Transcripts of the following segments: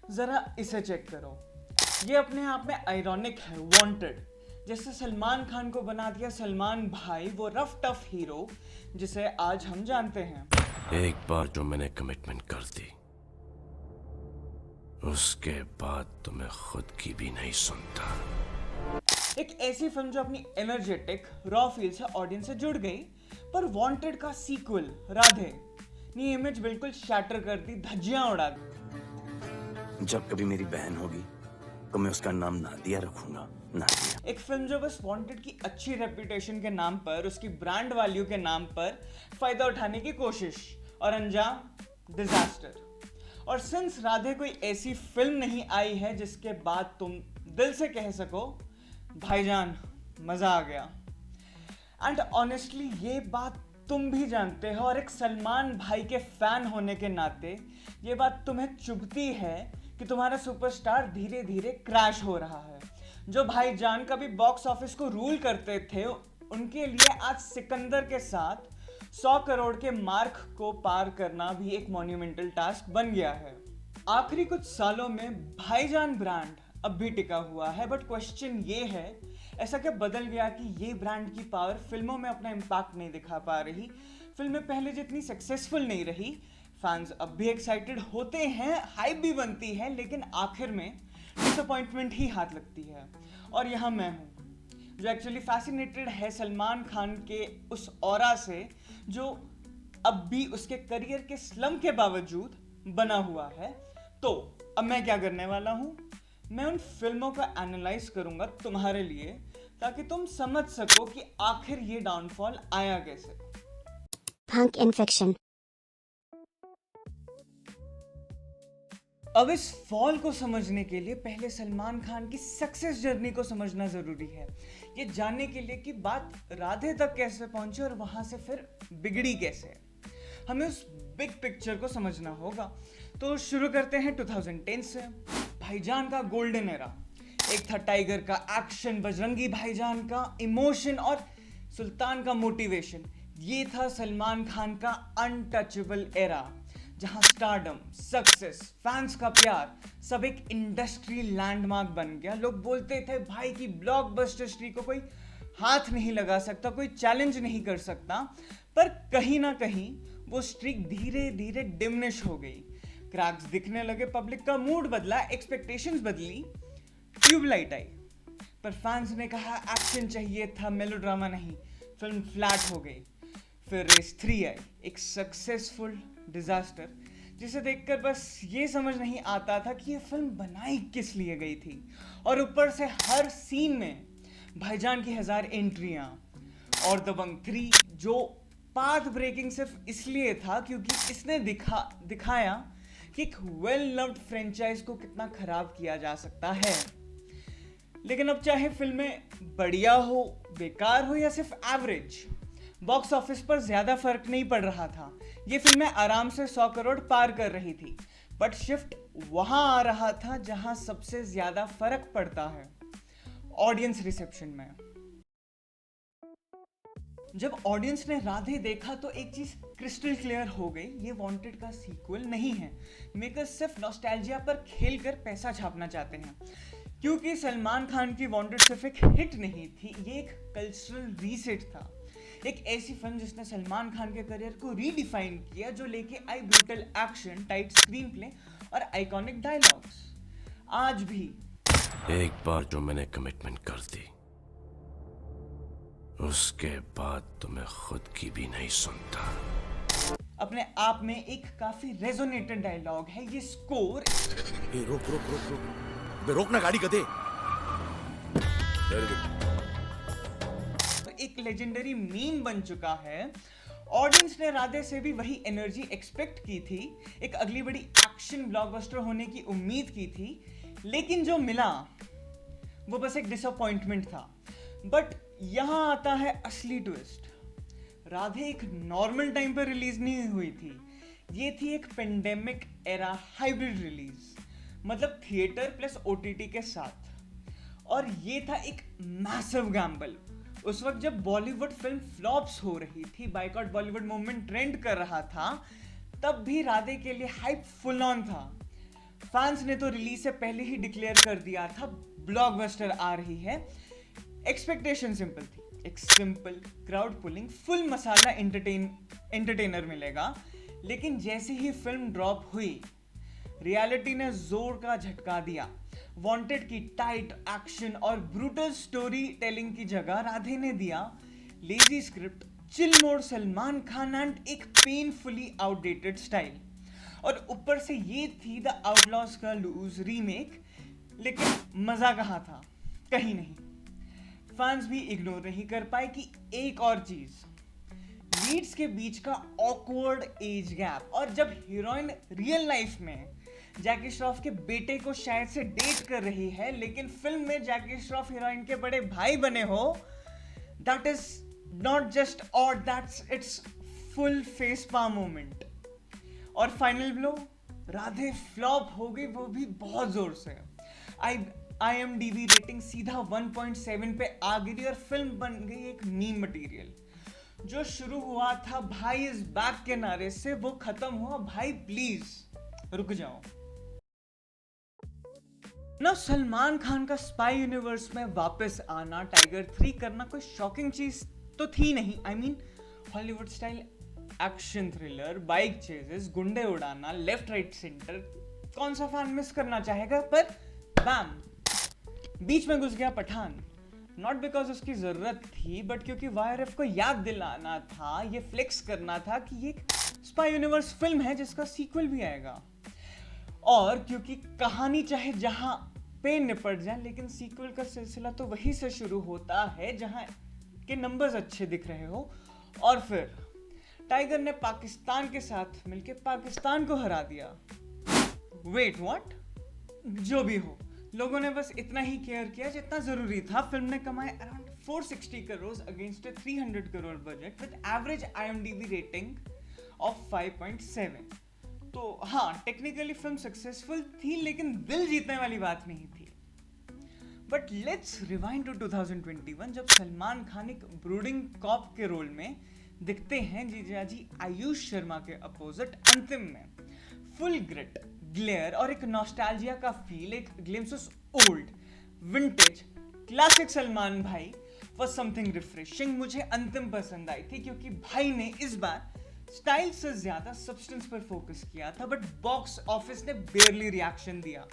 जरा इसे चेक करो। ये अपने आप में आयरॉनिक है। वांटेड, जैसे सलमान खान को बना दिया सलमान भाई, वो रफ टफ हीरो जिसे आज हम जानते हैं। एक बार जो मैंने कमिटमेंट कर दी, उसके बाद तो मैं खुद की भी नहीं सुनता। एक ऐसी फिल्म जो अपनी एनर्जेटिक रॉ फील से ऑडियंस से जुड़ गई, पर वांटेड का सीक्वल राधे ने इमेज बिल्कुल शैटर कर दी, धज्जियां उड़ा दी। जब कभी मेरी बहन होगी तो मैं उसका नाम नादिया रखूंगा। नादिया। एक फिल्म जो बस वांटेड की अच्छी रेपुटेशन के नाम पर, उसकी ब्रांड वैल्यू के नाम पर फायदा उठाने की कोशिश, और अंजाम डिजास्टर। और सिंस राधे कोई ऐसी फिल्म नहीं आई है जिसके बाद तुम दिल से कह सको भाईजान मजा आ गया। एंड ऑनेस्टली ये बात तुम भी जानते हो, और एक सलमान भाई के फैन होने के नाते ये बात तुम्हें चुभती है कि तुम्हारा सुपरस्टार धीरे धीरे क्रैश हो रहा है। जो भाईजान कभी बॉक्स ऑफिस को रूल करते थे, उनके लिए आज सिकंदर के साथ 100 करोड़ के मार्क को पार करना भी एक मॉन्यूमेंटल टास्क बन गया है। आखिरी कुछ सालों में भाईजान ब्रांड अब भी टिका हुआ है, बट क्वेश्चन ये है, ऐसा क्या बदल गया कि ये ब्रांड की पावर फिल्मों में अपना इम्पैक्ट नहीं दिखा पा रही, फिल्में पहले जितनी सक्सेसफुल नहीं रही, फैंस अब भी एक्साइटेड होते हैं, हाइप भी बनती है, लेकिन आखिर में डिसअपॉइंटमेंट ही हाथ लगती है। और यहाँ मैं हूँ जो एक्चुअली फैसिनेटेड है सलमान खान के उस ऑरा से जो अब भी उसके करियर के स्लम के बावजूद बना हुआ है। तो अब मैं क्या करने वाला हूँ, मैं उन फिल्मों का एनालाइज करूंगा तुम्हारे लिए, ताकि तुम समझ सको कि आखिर ये डाउनफॉल आया कैसे। Punk infection. अब इस फॉल को समझने के लिए पहले सलमान खान की सक्सेस जर्नी को समझना जरूरी है, ये जानने के लिए कि बात राधे तक कैसे पहुंची और वहां से फिर बिगड़ी कैसे। हमें उस बिग पिक्चर को समझना होगा। तो शुरू करते हैं 2010 से। भाईजान का गोल्डन एरा, एक था टाइगर का एक्शन, बजरंगी भाईजान का इमोशन और सुल्तान का मोटिवेशन। ये था सलमान खान का अनटचेबल एरा, जहां स्टारडम, सक्सेस, फैंस का प्यार सब एक इंडस्ट्री लैंडमार्क बन गया। लोग बोलते थे भाई की ब्लॉकबस्टर स्ट्रीक को कोई हाथ नहीं लगा सकता, कोई चैलेंज नहीं कर सकता। पर कहीं ना कहीं वो स्ट्रीक धीरे धीरे डिमिनिश हो गई, क्रैक्स दिखने लगे, पब्लिक का मूड बदला, एक्सपेक्टेशंस बदली, ट्यूबलाइट आई। पर फैंस ने कहा एक्शन चाहिए था, मेलोड्रामा नहीं। फिल्म फ्लैट हो गई। फिर रेस 3 आई, एक सक्सेसफुल डिजास्टर जिसे देखकर बस ये समझ नहीं आता था कि ये फिल्म बनाई किस लिए गई थी। और ऊपर से हर सीन में भाईजान की 1000 एंट्रियां। और दबंग 3 जो पाथ ब्रेकिंग सिर्फ इसलिए था क्योंकि इसने दिखाया कि एक वेल लव्ड फ्रेंचाइज को कितना खराब किया जा सकता है। लेकिन अब चाहे फिल्में बढ़िया हो, बेकार हो या सिर्फ एवरेज, बॉक्स ऑफिस पर ज्यादा फर्क नहीं पड़ रहा था। ये फिल्में आराम से 100 करोड़ पार कर रही थी, बट शिफ्ट वहां आ रहा था जहां सबसे ज्यादा फर्क पड़ता है, ऑडियंस रिसेप्शन में। जब ऑडियंस ने राधे देखा तो एक चीज क्रिस्टल क्लियर हो गई, ये वांटेड का सीक्वल नहीं है। मेकर्स सिर्फ नॉस्टैल्जिया पर खेलकर पैसा छापना चाहते हैं, क्योंकि सलमान खान की वांटेड सिर्फ एक हिट नहीं थी, ये एक कल्चरल रीसेट था। एक ऐसी फिल्म जिसने सलमान खान के करियर को रीडिफाइन किया, जो लेके आई brutal action, tight screenplay और आइकॉनिक डायलॉग्स। आज भी एक बार जो मैंने कमिटमेंट कर दी, उसके बाद तो मैं खुद की भी नहीं सुनता। अपने आप में एक काफी रेजोनेटेड डायलॉग है। ये स्कोर रोक रोक रोक रोक बे, रोक ना गाड़ी गधे। तो एक लेजेंडरी मीम बन चुका है। ऑडियंस ने राधे से भी वही एनर्जी एक्सपेक्ट की थी, एक अगली बड़ी एक्शन ब्लॉकबस्टर होने की उम्मीद की थी, लेकिन जो मिला वो बस एक डिसअपॉइंटमेंट था। बट यहां आता है असली ट्विस्ट। राधे एक नॉर्मल टाइम पर रिलीज नहीं हुई थी, ये थी एक पेंडेमिक एरा हाइब्रिड रिलीज, मतलब थिएटर प्लस ओटीटी के साथ। और ये था एक मैसिव गैम्बल। उस वक्त जब बॉलीवुड फिल्म फ्लॉप्स हो रही थी, बायकॉट बॉलीवुड मूवमेंट ट्रेंड कर रहा था, तब भी राधे के लिए हाइप फुल ऑन था। फैंस ने तो रिलीज से पहले ही डिक्लेयर कर दिया था ब्लॉकबस्टर आ रही है। एक्सपेक्टेशन सिंपल थी, एक सिंपल क्राउड पुलिंग फुल मसाला एंटरटेनर मिलेगा। लेकिन जैसे ही फिल्म ड्रॉप हुई, रियलिटी ने जोर का झटका दिया। वांटेड की टाइट एक्शन और ब्रूटल स्टोरी टेलिंग की जगह राधे ने दिया lazy script, chill mode Salman Khan and एक पेनफुली आउटडेटेड स्टाइल। और ऊपर से ये थी द आउटलॉज का लूज रीमेक। लेकिन मजा कहाँ था? कहीं नहीं। फैंस भी इग्नोर नहीं कर पाए कि एक और चीज, लीड्स के बीच का ऑकवर्ड एज गैप। और जब हीरोइन रियल लाइफ में जैकी श्रॉफ के बेटे को शायद से डेट कर रही है, लेकिन फिल्म में जैकी श्रॉफ हीरोइन के बड़े भाई बने हो, that is not just odd, that's it's full face palm moment. और फाइनल ब्लो, राधे फ्लॉप हो गई, वो भी बहुत जोर से। IMDb रेटिंग सीधा 1.7 पे आ गई और फिल्म बन गई एक मीम मटेरियल। जो शुरू हुआ था भाई इज बैक के नारे से, वो खत्म हुआ भाई प्लीज रुक जाओ। ना सलमान खान का स्पाई यूनिवर्स में वापस आना, टाइगर 3 करना कोई शॉकिंग चीज तो थी नहीं। I mean, Hollywood style action thriller, bike ceases, गुंडे उड़ाना, लेफ्ट राइट सेंटर, कौन सा फैन मिस करना चाहेगा? पर बैम, बीच में घुस गया पठान। नॉट बिकॉज उसकी जरूरत थी, बट क्योंकि YRF को याद दिलाना था, ये फ्लेक्स करना था कि ये एक स्पाई यूनिवर्स फिल्म है जिसका सीक्वल भी आएगा। और क्योंकि कहानी चाहे जहां पे निपट जाए, लेकिन सीक्वल का सिलसिला तो वहीं से शुरू होता है जहां के नंबर्स अच्छे दिख रहे हो। और फिर टाइगर ने पाकिस्तान के साथ मिलकर पाकिस्तान को हरा दिया। Wait what? जो भी हो, लोगों ने बस इतना ही केयर किया जितना जरूरी था। फिल्म ने कमाए around 460 crore against 300 crore budget with average IMDb rating of 5.7। तो हाँ, टेक्निकली फिल्म सक्सेसफुल थी, लेकिन दिल जीतने वाली बात नहीं थी। बट लेट्स रिवाइंड टू 2021, जब सलमान खान एक ब्रूडिंग कॉप के रोल में दिखते हैं जीजाजी आयुष शर्मा के अपोजिट अंतिम में। फुल ग्रिट, ग्लेयर और एक नॉस्टैल्जिया का फील, एक glimpse of old vintage classic Salman भाई वाज समथिंग रिफ्रेशिंग। मुझे अंतिम पसंद आई थी क्योंकि भाई ने इस बार स्टाइल से ज्यादा सब्सटेंस पर फोकस किया था, बट बॉक्स ऑफिस ने बेयरली रिएक्शन दिया।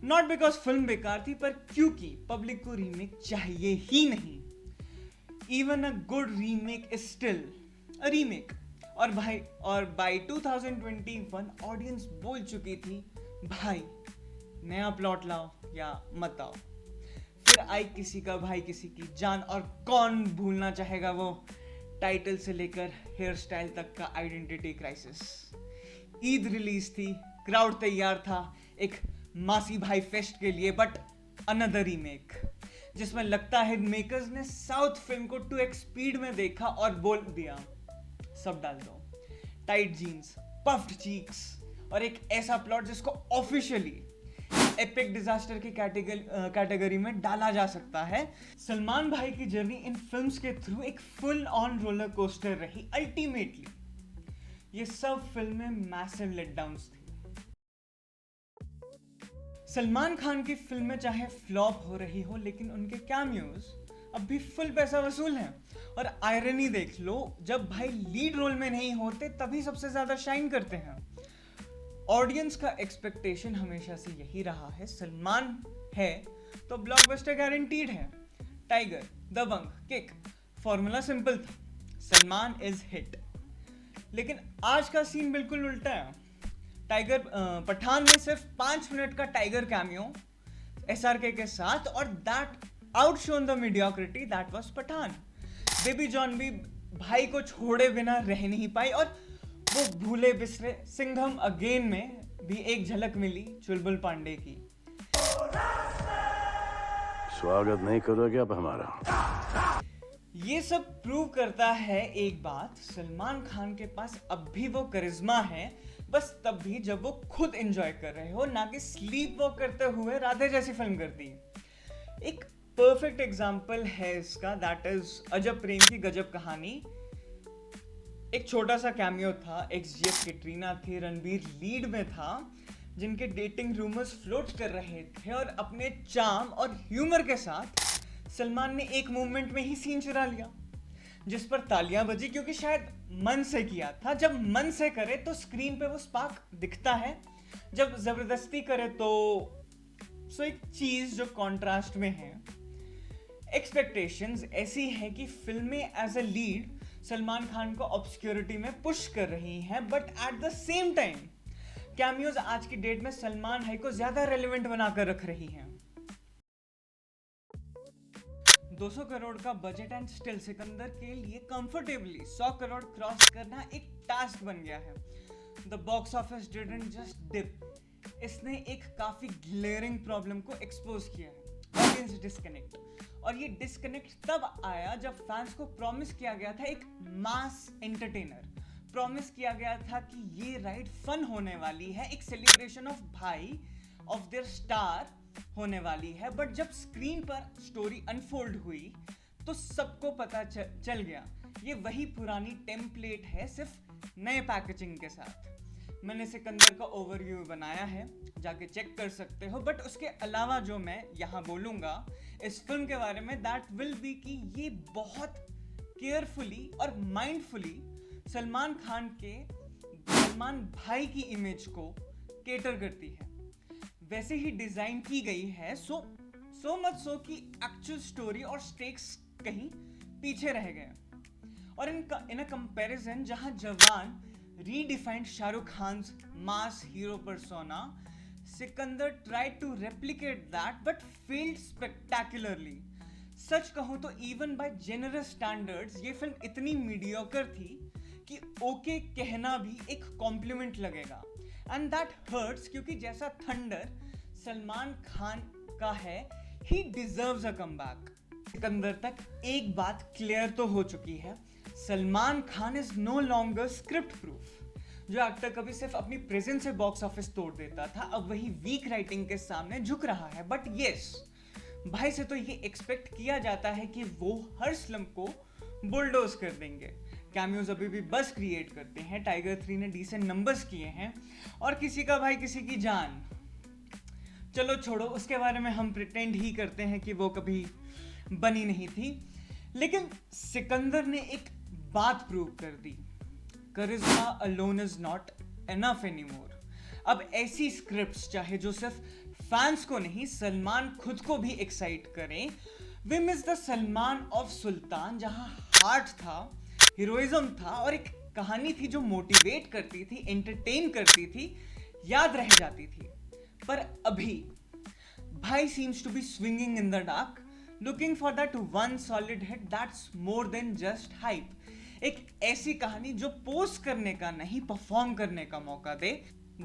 नॉट बिकॉज फिल्म बेकार थी, पर क्योंकि पब्लिक को रीमेक चाहिए ही नहीं। Even a good remake is still a remake. और बाय 2021 ऑडियंस बोल चुकी थी, भाई नया प्लॉट लाओ या मत आओ। फिर आई किसी का भाई किसी की जान, और कौन भूलना चाहेगा वो टाइटल से लेकर हेयर स्टाइल तक का आइडेंटिटी क्राइसिस। ईद रिलीज थी, क्राउड तैयार था एक मासी भाई फेस्ट के लिए, बट अनदर रीमेक जिसमें लगता है मेकर्स ने साउथ फिल्म को 2x स्पीड में देखा और बोल दिया सब डाल दो। टाइट जीन्स, पफ्ड चीक्स और एक ऐसा प्लॉट जिसको ऑफिशियली एपिक डिजास्टर की कैटेगरी में डाला जा सकता है। सलमान भाई की जर्नी इन फिल्म्स के थ्रू एक फुल ऑन रोलर कोस्टर रही। अल्टीमेटली ये सब फिल्में मैसिव लेटडाउन्स थी। सलमान खान की फिल्में चाहे फ्लॉप हो रही हो, लेकिन उनके कैमियोज अब भी फुल पैसा वसूल हैं। और आयरनी देख लो, जब भाई लीड रोल में नहीं होते तभी सबसे ज्यादा शाइन करते हैं। ऑडियंस का एक्सपेक्टेशन हमेशा से यही रहा है, सलमान है तो ब्लॉकबस्टर गारंटीड है। टाइगर, दबंग, किक, फॉर्मूला सिंपल था, सलमान इज हिट। लेकिन आज का सीन बिल्कुल उल्टा है। पठान में सिर्फ 5 मिनट का टाइगर कैमियो SRK के साथ, और that outshone the mediocrity, that was Pathaan. Baby John भी भाई को छोड़े बिना रह नहीं पाई, और वो भूले बिसरे सिंघम अगेन में भी एक झलक मिली चुलबुल पांडे की। स्वागत नहीं करोगे अब हमारा? ये सब प्रूव करता है एक बात, सलमान खान के पास अब भी वो करिश्मा है, बस तब भी जब वो खुद एंजॉय कर रहे हो, ना कि स्लीप वॉक करते हुए राधे जैसी फिल्म कर दी। एक परफेक्ट एग्जाम्पल है इसका, दैट इज अजब प्रेम की गजब कहानी। एक छोटा सा कैमियो था, XGF कैटरीना थी, रणबीर लीड में था, जिनके डेटिंग रूमर्स फ्लोट कर रहे थे, और अपने चार्म और ह्यूमर के साथ सलमान ने एक मूवमेंट में ही सीन चुरा लिया, जिस पर तालियां बजी, क्योंकि शायद मन से किया था। जब मन से करे तो स्क्रीन पे वो स्पार्क दिखता है, जब जबरदस्ती करे तो एक चीज जो कॉन्ट्रास्ट में है। एक्सपेक्टेशंस ऐसी है कि फिल्में as a lead Salman Khan को ऑब्सक्योरिटी में पुश कर रही हैं, but at the same time cameos आज की डेट में सलमान भाई को ज्यादा रेलेवेंट बनाकर रख रही हैं। 200 करोड़ का बजट एंड स्टिल सिकंदर के लिए कंफर्टेबली 100 करोड़ क्रॉस करना एक टास्क बन गया है। The box office didn't just dip, इसने एक काफी ग्लेयरिंग प्रॉब्लम को एक्सपोज किया है, ऑडियंस डिस्कनेक्ट। और ये डिस्कनेक्ट तब आया जब फैंस को प्रॉमिस किया गया था एक मास एंटरटेनर, प्रॉमिस किया गया था कि ये राइड फन होने वाली है, एक सेलिब्रेशन ऑफ भाई ऑफ देयर स्टार होने वाली है। बट जब स्क्रीन पर स्टोरी अनफोल्ड हुई तो सबको पता चल गया ये वही पुरानी टेम्पलेट है, सिर्फ नए पैकेजिंग के साथ। मैंने सिकंदर का ओवरव्यू बनाया है, जाके चेक कर सकते हो। बट उसके अलावा जो मैं यहाँ बोलूँगा इस फिल्म के बारे में, दैट विल बी कि ये बहुत केयरफुली और माइंडफुली सलमान भाई की इमेज को केटर करती है, वैसे ही डिजाइन की गई है। सो मच सो कि एक्चुअल स्टोरी और स्टेक्स कहीं पीछे रह गए। और इन अ कंपैरिजन जहां Jawan redefined Shahrukh Khan mass hero persona, Sikandar tried to replicate that but failed spectacularly. सच कहूं तो इवन बाय जेनरस स्टैंडर्ड्स ये फिल्म इतनी मीडियोकर थी कि ओके कहना भी एक कॉम्प्लीमेंट लगेगा, एंड दैट हर्ट्स, क्योंकि जैसा थंडर सलमान खान का है, he deserves a comeback. Sikandar तक एक बात क्लियर तो हो चुकी है, Salman Khan is no longer script proof. जो एक्टर कभी सिर्फ अपनी प्रेजेंस से बॉक्स ऑफिस तोड़ देता था, अब वही वीक राइटिंग के सामने झुक रहा है। बट यस, भाई से तो ये एक्सपेक्ट किया जाता है कि वो हर स्लम्प को बुलडोज कर देंगे। कैमियोज अभी भी बस क्रिएट करते हैं, टाइगर 3 ने डिसेंट नंबर्स किए हैं, और किसी का भाई किसी की जान, चलो छोड़ो, उसके बारे में हम प्रिटेंड ही करते हैं कि वो कभी बनी नहीं थी। लेकिन सिकंदर ने एक बात प्रूव कर दी, charisma alone is not enough anymore. अब ऐसी स्क्रिप्ट्स चाहे जो सिर्फ फैंस को नहीं, सलमान खुद को भी एक्साइट करें। We miss the Salman of Sultan, जहां हार्ट था, हीरोइज्म था, और एक कहानी थी जो मोटिवेट करती थी, एंटरटेन करती थी, याद रह जाती थी। पर अभी भाई seems to be swinging in the dark, looking for that one solid hit that's more than just hype. एक ऐसी कहानी जो पोस्ट करने का नहीं, परफॉर्म करने का मौका दे।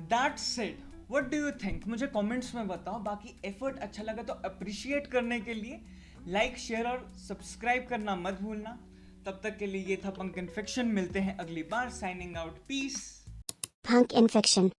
That said, what do you think? मुझे कमेंट्स में बताओ। बाकी एफर्ट अच्छा लगा तो अप्रिशिएट करने के लिए लाइक, शेयर और सब्सक्राइब करना मत भूलना। तब तक के लिए ये था पंक इन्फेक्शन, मिलते हैं अगली बार। Signing out, peace. Punk Infection.